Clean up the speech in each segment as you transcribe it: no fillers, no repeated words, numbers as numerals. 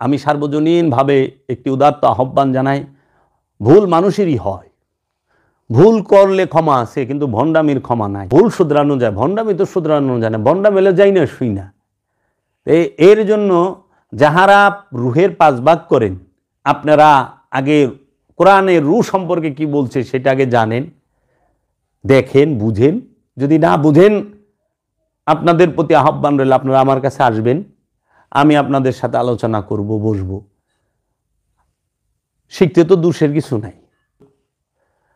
আমি সার্বজনীনভাবে একটি উদাত্ত আহ্বান জানাই, ভুল মানুষেরই হয়, ভুল করলে ক্ষমা আছে, কিন্তু ভণ্ডামির ক্ষমা নাই। ভুল শুধরানো যায়, ভণ্ডামি তো শুধরানো যায় না, ভণ্ডামিলে যাই না শুই না। এর জন্য যাহারা রুহের 5 ভাগ করেন, আপনারা আগে কোরআনের রূহ সম্পর্কে কি বলছে সেটা আগে জানেন, দেখেন, বুঝেন। যদি না বুঝেন, আপনাদের প্রতি আহ্বান রইল, আপনারা আমার কাছে আসবেন, আমি আপনাদের সাথে আলোচনা করব, বসবো। শিখতে তো দোষের কিছু নাই।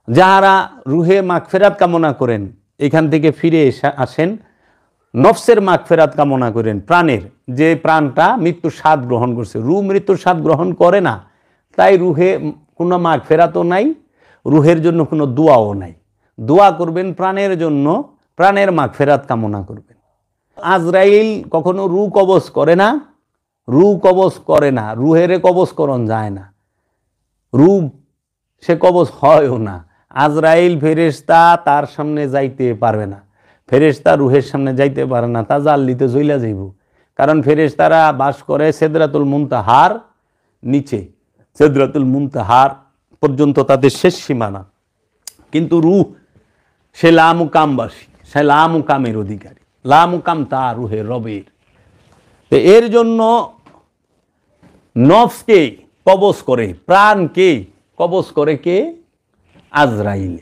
যাহারা রুহে মাগফিরাত কামনা করেন, এখান থেকে ফিরে আসেন, নফসের মাগফিরাত কামনা করেন, প্রাণের, যে প্রাণটা মৃত্যুর স্বাদ গ্রহণ করছে। রুহ মৃত্যুর স্বাদ গ্রহণ করে না, তাই রুহে কোনো মাগফিরাতও নাই, রুহের জন্য কোনো দোয়াও নাই। দোয়া করবেন প্রাণের জন্য, প্রাণের মাগফিরাত কামনা করবেন। আজরাইল কখনো রুহ কবজ করে না, রুহ কবজ করে না, রুহের কবজ করণ যায় না, রুহ সে কবজ হয়ও না। আজরাইল ফেরেশতা তার সামনে যাইতে পারবে না, ফেরেশতা রুহের সামনে যাইতে পারে না, তা জাল্লিতে জ্বলা যাইব। কারণ ফেরেশতারা বাস করে সিদরাতুল মুনতাহার নিচে, সিদরাতুল মুনতাহার পর্যন্ত তাদের শেষ সীমানা। কিন্তু রুহ সে লামুকামবাসী, সে লামুকামের অধিকারী, লামুকাম তার রুহের রবের। তো এর জন্য নফসকে কবজ করে, প্রাণকে কবজ করে কে? আজরাইল।